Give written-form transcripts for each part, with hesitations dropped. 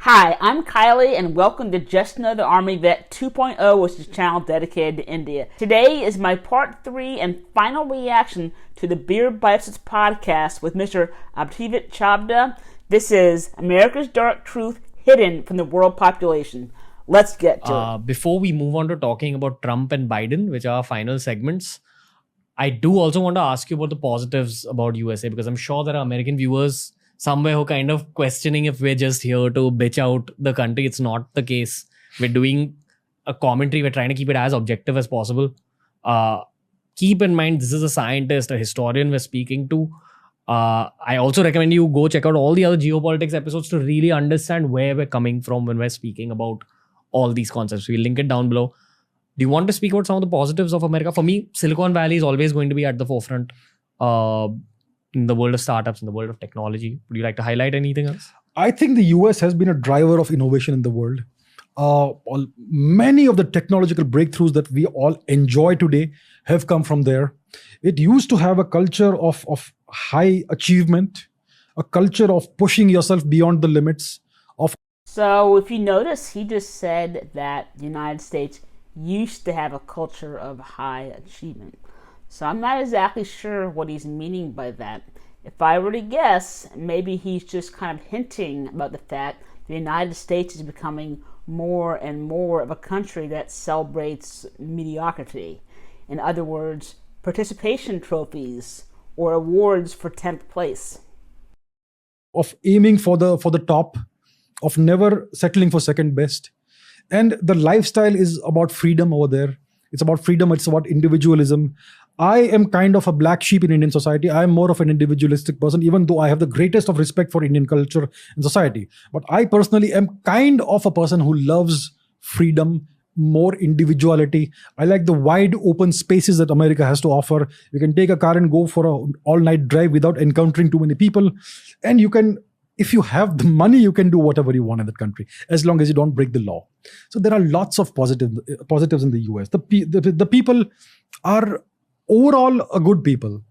Hi, I'm Kylie, and welcome to Just Another Army Vet 2.0, which is a channel dedicated to India. Today is my part 3 and final reaction to the BeerBiceps podcast with Mr. Abhijit Chavda. This is America's Dark Truth Hidden from the World Population. Let's get to it. Before we move on to talking about Trump and Biden, which are our final segments, I do also want to ask you about the positives about USA, because I'm sure there are American viewers somewhere who are kind of questioning if we're just here to bitch out the country. It's not the case. We're doing a commentary. We're trying to keep it as objective as possible. Keep in mind, this is a scientist, a historian we're speaking to. I also recommend you go check out all the other geopolitics episodes to really understand where we're coming from when we're speaking about all these concepts. We'll link it down below. Do you want to speak about some of the positives of America? For me, Silicon Valley is always going to be at the forefront. In the world of startups, in the world of technology. Would you like to highlight anything else? I think the US has been a driver of innovation in the world. Many of the technological breakthroughs that we all enjoy today have come from there. It used to have a culture of high achievement, a culture of pushing yourself beyond the limits of. So if you notice, he just said that the United States used to have a culture of high achievement. So I'm not exactly sure what he's meaning by that. If I were to guess, maybe he's just kind of hinting about the fact the United States is becoming more and more of a country that celebrates mediocrity. In other words, participation trophies or awards for 10th place. Of aiming for the top, of never settling for second best. And the lifestyle is about freedom over there. It's about freedom, it's about individualism. I am kind of a black sheep in Indian society. I am more of an individualistic person, even though I have the greatest of respect for Indian culture and society. But I personally am kind of a person who loves freedom, more individuality. I like the wide open spaces that America has to offer. You can take a car and go for an all-night drive without encountering too many people. And you can, if you have the money, you can do whatever you want in that country, as long as you don't break the law. So there are lots of positives in the US. The people are overall a good people,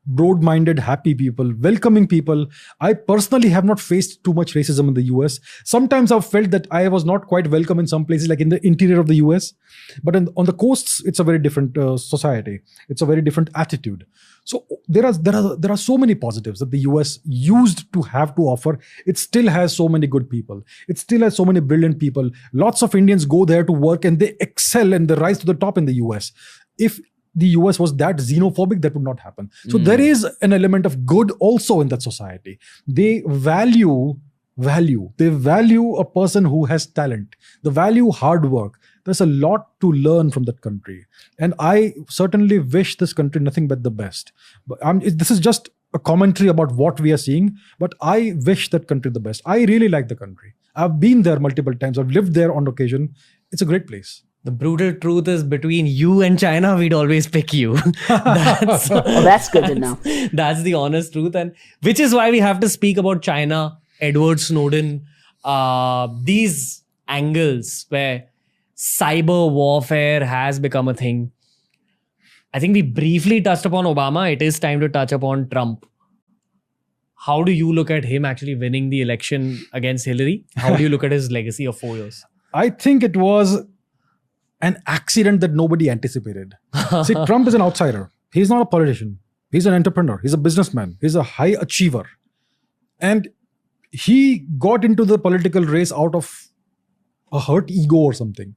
broad-minded, happy people, welcoming people. I personally have not faced too much racism in the US. Sometimes I've felt that I was not quite welcome in some places, like in the interior of the US. But on the coasts, it's a very different society. It's a very different attitude. So there are so many positives that the US used to have to offer. It still has so many good people. It still has so many brilliant people. Lots of Indians go there to work and they excel and they rise to the top in the US. If the US was that xenophobic, that would not happen. So there is an element of good also in that society. They value a person who has talent. They value hard work. There's a lot to learn from that country. And I certainly wish this country nothing but the best. But this is just a commentary about what we are seeing, but I wish that country the best. I really like the country. I've been there multiple times. I've lived there on occasion. It's a great place. The brutal truth is, between you and China, we'd always pick you. That's good to know. That's the honest truth. And which is why we have to speak about China, Edward Snowden, these angles where cyber warfare has become a thing. I think we briefly touched upon Obama. It is time to touch upon Trump. How do you look at him actually winning the election against Hillary? How do you look at his legacy of 4 years? I think it was an accident that nobody anticipated. See, Trump is an outsider. He's not a politician. He's an entrepreneur. He's a businessman. He's a high achiever. And he got into the political race out of a hurt ego or something,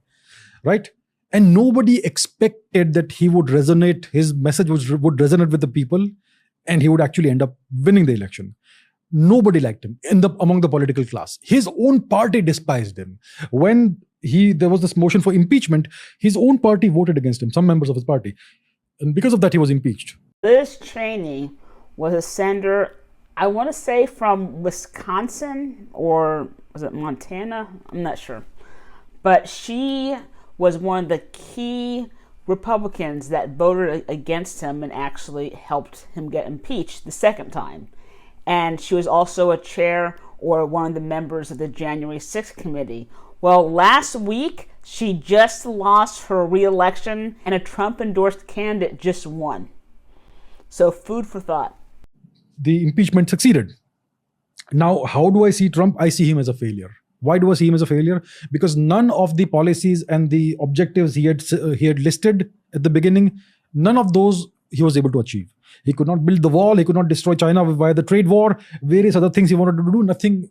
right? And nobody expected that he would resonate, his message would resonate with the people, and he would actually end up winning the election. Nobody liked him among the political class. His own party despised him. When there was this motion for impeachment, his own party voted against him, some members of his party. And because of that, he was impeached. Liz Cheney was a senator, I want to say from Wisconsin, or was it Montana? I'm not sure. But she was one of the key Republicans that voted against him and actually helped him get impeached the second time. And she was also a chair or one of the members of the January 6th committee. Well, last week, she just lost her re-election and a Trump-endorsed candidate just won. So food for thought. The impeachment succeeded. Now, how do I see Trump? I see him as a failure. Why do I see him as a failure? Because none of the policies and the objectives he had listed at the beginning, none of those he was able to achieve. He could not build the wall. He could not destroy China via the trade war. Various other things he wanted to do.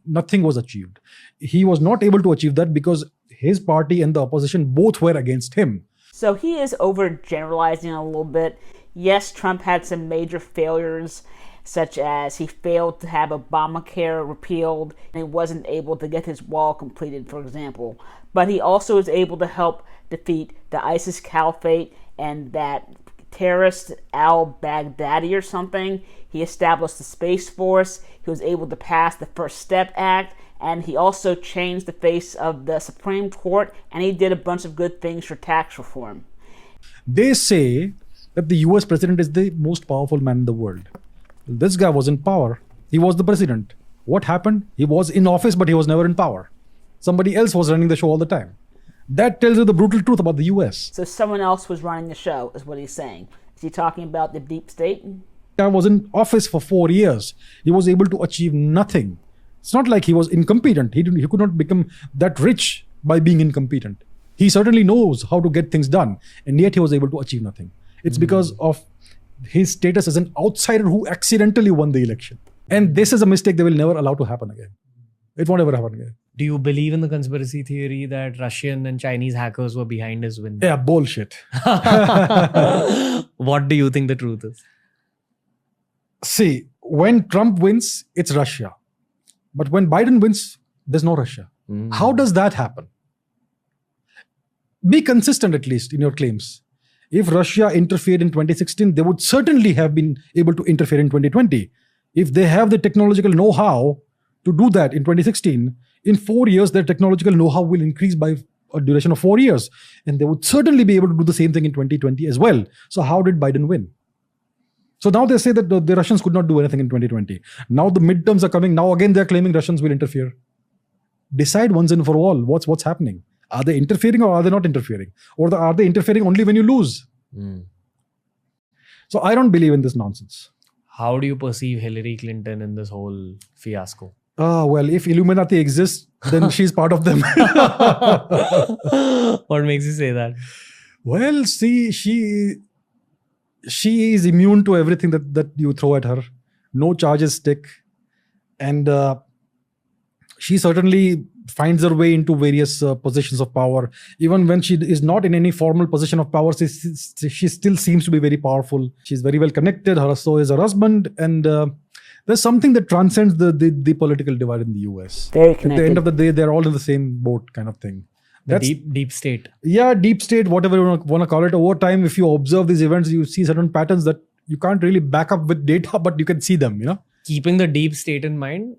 Nothing was achieved. He was not able to achieve that because his party and the opposition both were against him. So he is overgeneralizing a little bit. Yes, Trump had some major failures, such as he failed to have Obamacare repealed and he wasn't able to get his wall completed, for example. But he also was able to help defeat the ISIS caliphate and that terrorist al-Baghdadi or something. He established the Space Force. He was able to pass the First Step Act, and he also changed the face of the Supreme Court, and he did a bunch of good things for tax reform. They say that the US president is the most powerful man in the world. This guy was in power. He was the president. What happened? He was in office, but he was never in power. Somebody else was running the show all the time. That tells you the brutal truth about the US. So someone else was running the show, is what he's saying. Is he talking about the deep state? Guy was in office for 4 years. He was able to achieve nothing. It's not like he was incompetent. He could not become that rich by being incompetent. He certainly knows how to get things done, and yet he was able to achieve nothing. It's because of his status as an outsider who accidentally won the election. And this is a mistake they will never allow to happen again. It won't ever happen again. Do you believe in the conspiracy theory that Russian and Chinese hackers were behind his win? Yeah, bullshit. What do you think the truth is? See, when Trump wins, it's Russia. But when Biden wins, there's no Russia. How does that happen? Be consistent at least in your claims. If Russia interfered in 2016, they would certainly have been able to interfere in 2020. If they have the technological know-how to do that in 2016, in 4 years, their technological know-how will increase by a duration of 4 years. And they would certainly be able to do the same thing in 2020 as well. So how did Biden win? So now they say that the Russians could not do anything in 2020. Now the midterms are coming. Now again, they're claiming Russians will interfere. Decide once and for all what's happening. Are they interfering or are they not interfering? Or are they interfering only when you lose? So I don't believe in this nonsense. How do you perceive Hillary Clinton in this whole fiasco? Well, if Illuminati exists, then she's part of them. What makes you say that? Well, see, she is immune to everything that you throw at her. No charges stick. And she certainly finds her way into various positions of power. Even when she is not in any formal position of power, she still seems to be very powerful. She's very well connected. So is her husband. And there's something that transcends the political divide in the US. Very connected. At the end of the day, they're all in the same boat kind of thing. That's deep state. Yeah, deep state, whatever you want to call it. Over time, if you observe these events, you see certain patterns that you can't really back up with data, but you can see them, Keeping the deep state in mind,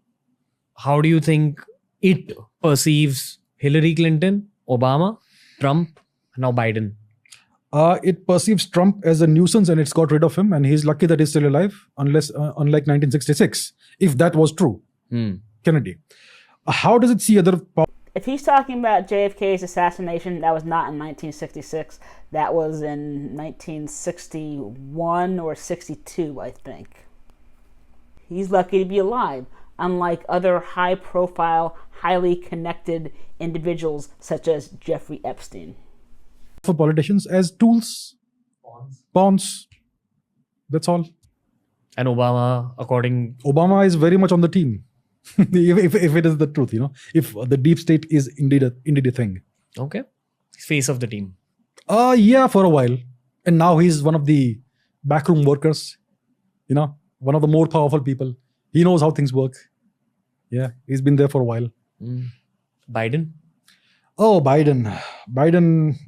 how do you think it perceives Hillary Clinton, Obama, Trump, now Biden? It perceives Trump as a nuisance and it's got rid of him, and he's lucky that he's still alive, unless unlike 1966, if that was true. Kennedy. How does it see other... If he's talking about JFK's assassination, that was not in 1966. That was in 1961 or 62, I think. He's lucky to be alive, unlike other high-profile, highly connected individuals such as Jeffrey Epstein. For politicians as tools, pawns. That's all. And Obama is very much on the team. if it is the truth, if the deep state is indeed a thing. Okay. He's face of the team. Yeah, for a while. And now he's one of the backroom workers, one of the more powerful people. He knows how things work. Yeah, he's been there for a while. Biden? Oh, Biden,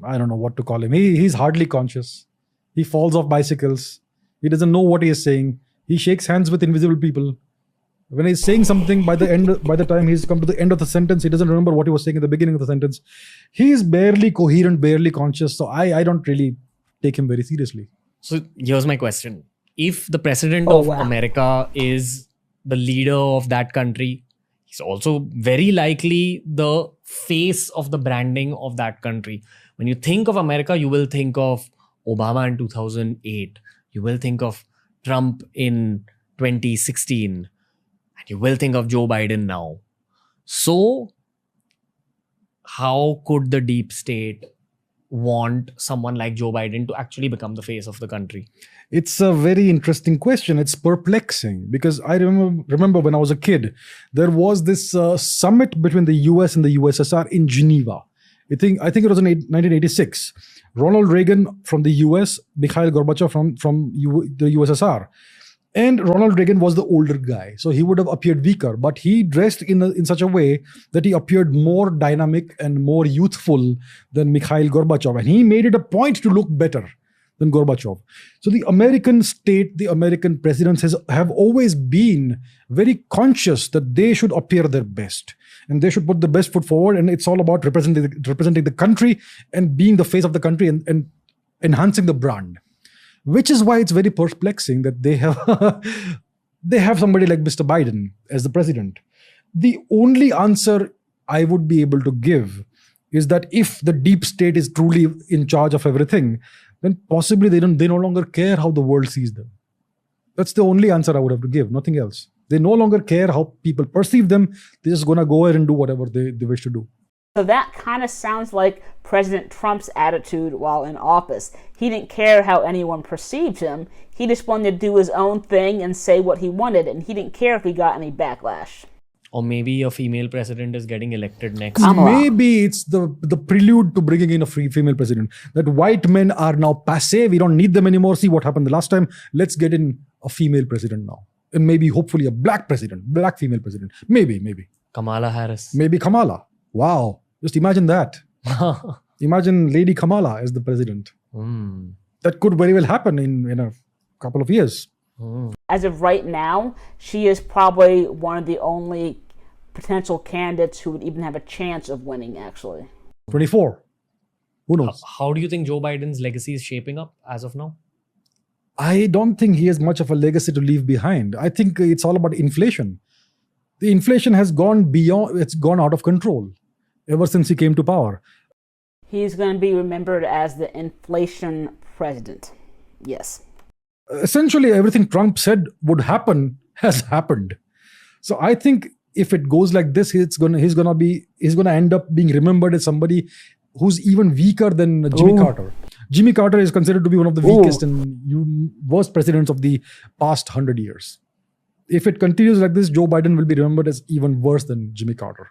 I don't know what to call him. He's hardly conscious. He falls off bicycles. He doesn't know what he is saying. He shakes hands with invisible people. When he's saying something, by the time he's come to the end of the sentence, he doesn't remember what he was saying at the beginning of the sentence. He is barely coherent, barely conscious. So I don't really take him very seriously. So here's my question. If the president of America is the leader of that country, he's also very likely the face of the branding of that country. When you think of America, you will think of Obama in 2008. You will think of Trump in 2016. And you will think of Joe Biden now. So how could the deep state want someone like Joe Biden to actually become the face of the country? It's a very interesting question. It's perplexing because I remember when I was a kid, there was this summit between the US and the USSR in Geneva. I think it was in 1986. Ronald Reagan from the US, Mikhail Gorbachev from the USSR. And Ronald Reagan was the older guy, so he would have appeared weaker, but he dressed in such a way that he appeared more dynamic and more youthful than Mikhail Gorbachev. And he made it a point to look better than Gorbachev. So the American state, the American presidents have always been very conscious that they should appear their best. And they should put the best foot forward. And it's all about representing the country and being the face of the country and enhancing the brand. Which is why it's very perplexing that they have somebody like Mr. Biden as the president. The only answer I would be able to give is that if the deep state is truly in charge of everything, then possibly they no longer care how the world sees them. That's the only answer I would have to give, nothing else. They no longer care how people perceive them. They're just going to go ahead and do whatever they wish to do. So that kind of sounds like President Trump's attitude while in office. He didn't care how anyone perceived him. He just wanted to do his own thing and say what he wanted, and he didn't care if he got any backlash. Or maybe a female president is getting elected next. Kamala. Maybe it's the prelude to bringing in a female president. That white men are now passé. We don't need them anymore. See what happened the last time. Let's get in a female president now. And maybe, hopefully, a black female president. Maybe. Kamala Harris. Maybe Kamala. Wow. Just imagine that. Imagine Lady Kamala as the president. That could very well happen in a couple of years. As of right now, she is probably one of the only potential candidates who would even have a chance of winning, actually. 24. Who knows? How do you think Joe Biden's legacy is shaping up as of now? I don't think he has much of a legacy to leave behind. I think it's all about inflation. The inflation has gone out of control ever since he came to power. He's going to be remembered as the inflation president. Yes. Essentially, everything Trump said would happen has happened. So I think if it goes like this, he's going to end up being remembered as somebody who's even weaker than Jimmy Carter. Jimmy Carter is considered to be one of the weakest and worst presidents of the past 100 years. If it continues like this, Joe Biden will be remembered as even worse than Jimmy Carter.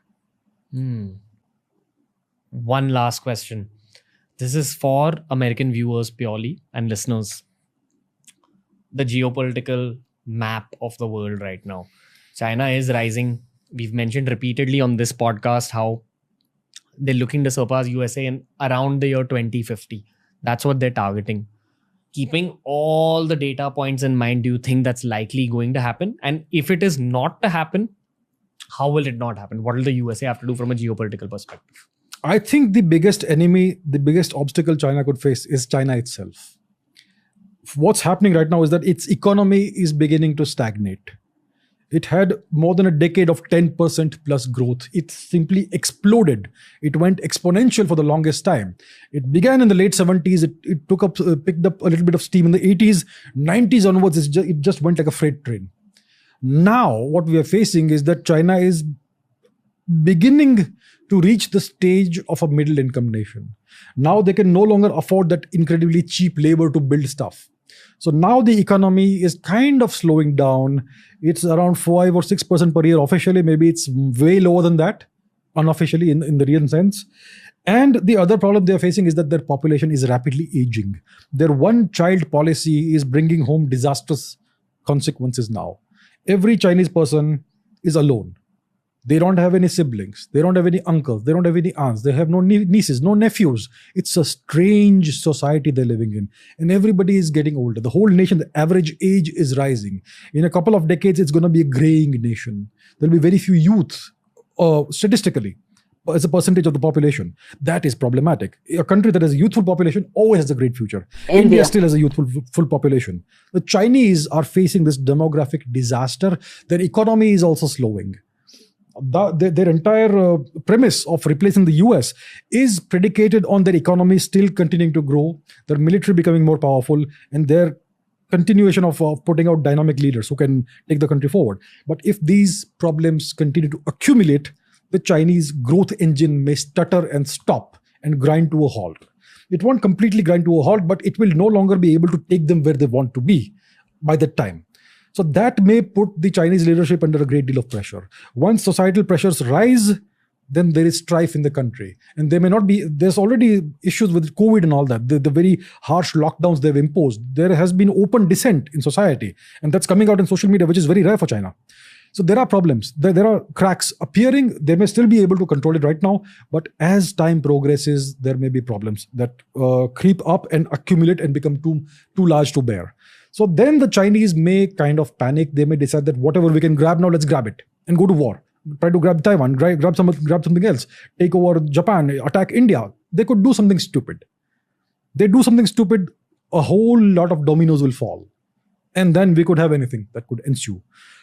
One last question. This is for American viewers purely and listeners. The geopolitical map of the world right now. China is rising. We've mentioned repeatedly on this podcast how they're looking to surpass USA in around the year 2050. That's what they're targeting. Keeping all the data points in mind, do you think that's likely going to happen? And if it is not to happen, how will it not happen? What will the USA have to do from a geopolitical perspective? I think the biggest enemy, the biggest obstacle China could face is China itself. What's happening right now is that its economy is beginning to stagnate. It had more than a decade of 10% plus growth. It simply exploded. It went exponential for the longest time. It began in the late 70s. It picked up a little bit of steam in the 80s. 90s onwards, it just went like a freight train. Now, what we are facing is that China is beginning to reach the stage of a middle income nation. Now they can no longer afford that incredibly cheap labor to build stuff. So now the economy is kind of slowing down. It's around 5 or 6% per year officially. Maybe it's way lower than that unofficially in the real sense. And the other problem they're facing is that their population is rapidly aging. Their one-child policy is bringing home disastrous consequences now. Every Chinese person is alone. They don't have any siblings. They don't have any uncles. They don't have any aunts. They have no nieces, no nephews. It's a strange society they're living in. And everybody is getting older. The whole nation, the average age is rising. In a couple of decades, it's going to be a graying nation. There'll be very few youth, statistically, as a percentage of the population. That is problematic. A country that has a youthful population always has a great future. India still has a youthful population. The Chinese are facing this demographic disaster. Their economy is also slowing. Their entire premise of replacing the US is predicated on their economy still continuing to grow, their military becoming more powerful, and their continuation of putting out dynamic leaders who can take the country forward. But if these problems continue to accumulate, the Chinese growth engine may stutter and stop and grind to a halt. It won't completely grind to a halt, but it will no longer be able to take them where they want to be by that time. So that may put the Chinese leadership under a great deal of pressure. Once societal pressures rise, then there is strife in the country. And there may not be, there's already issues with COVID and all that, the very harsh lockdowns they've imposed. There has been open dissent in society, and that's coming out in social media, which is very rare for China. So there are problems. There are cracks appearing. They may still be able to control it right now, but as time progresses, there may be problems that creep up and accumulate and become too large to bear. So then the Chinese may kind of panic. They may decide that whatever we can grab now, let's grab it and go to war. Try to grab Taiwan, grab something else, take over Japan, attack India. They could do something stupid. They do something stupid, a whole lot of dominoes will fall. And then we could have anything that could ensue.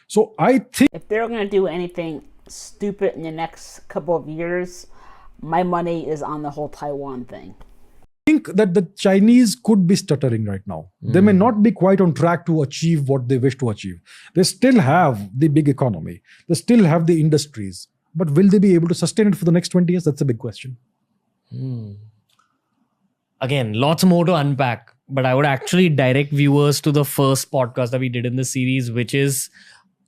So I think if they're going to do anything stupid in the next couple of years, my money is on the whole Taiwan thing. I think that the Chinese could be stuttering right now. They may not be quite on track to achieve what they wish to achieve. They still have the big economy. They still have the industries. But will they be able to sustain it for the next 20 years? That's a big question. Again, lots more to unpack. But I would actually direct viewers to the first podcast that we did in the series, which is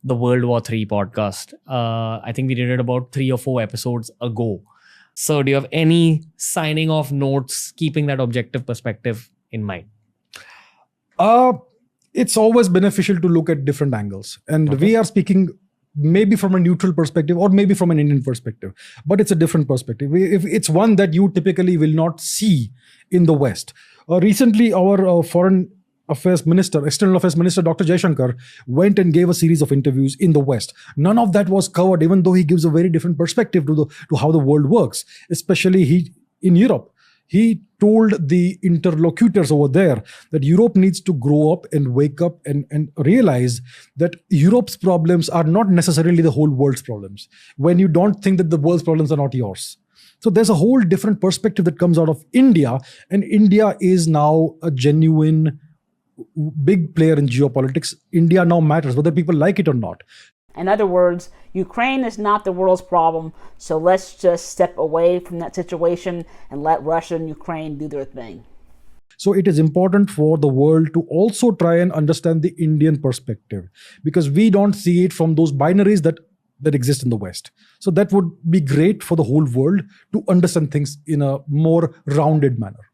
the World War III podcast. I think we did it about 3 or 4 episodes ago. So do you have any signing off notes, keeping that objective perspective in mind? It's always beneficial to look at different angles. And we are speaking maybe from a neutral perspective or maybe from an Indian perspective. But it's a different perspective. If it's one that you typically will not see in the West. Recently, our foreign affairs minister, external affairs minister, Dr. Jaishankar, went and gave a series of interviews in the West. None of that was covered, even though he gives a very different perspective to how the world works, especially in Europe. He told the interlocutors over there that Europe needs to grow up and wake up and realize that Europe's problems are not necessarily the whole world's problems. When you don't think that the world's problems are not yours. So there's a whole different perspective that comes out of India, and India is now a genuine big player in geopolitics. India now matters, whether people like it or not. In other words, Ukraine is not the world's problem, so let's just step away from that situation and let Russia and Ukraine do their thing. So it is important for the world to also try and understand the Indian perspective, because we don't see it from those binaries that exist in the West. So that would be great for the whole world to understand things in a more rounded manner.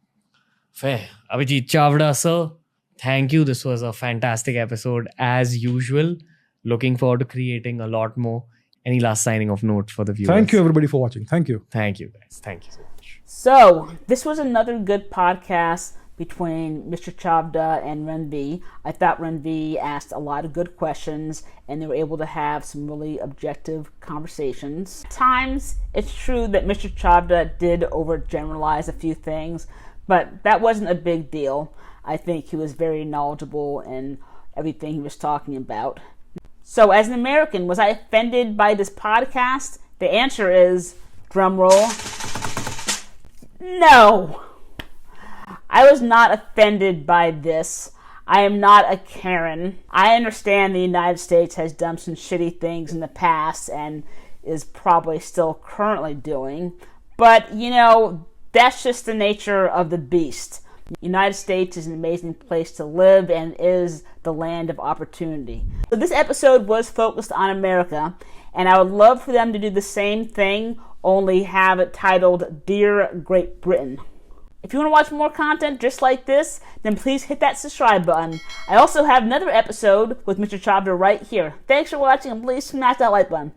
Fair. Abhijit Chavda, sir, thank you. This was a fantastic episode as usual. Looking forward to creating a lot more. Any last signing off notes for the viewers? Thank you, everybody, for watching. Thank you. Thank you, guys. Thank you so much. So, this was another good podcast between Mr. Chavda and Ranveer. I thought Ranveer asked a lot of good questions, and they were able to have some really objective conversations. At times, it's true that Mr. Chavda did overgeneralize a few things, but that wasn't a big deal. I think he was very knowledgeable in everything he was talking about. So, as an American, was I offended by this podcast? The answer is, drum roll, no. I was not offended by this. I am not a Karen. I understand the United States has done some shitty things in the past and is probably still currently doing. But, that's just the nature of the beast. The United States is an amazing place to live and is the land of opportunity. So this episode was focused on America, and I would love for them to do the same thing, only have it titled Dear Great Britain. If you want to watch more content just like this, then please hit that subscribe button. I also have another episode with Mr. Chavda right here. Thanks for watching, and please smash that like button.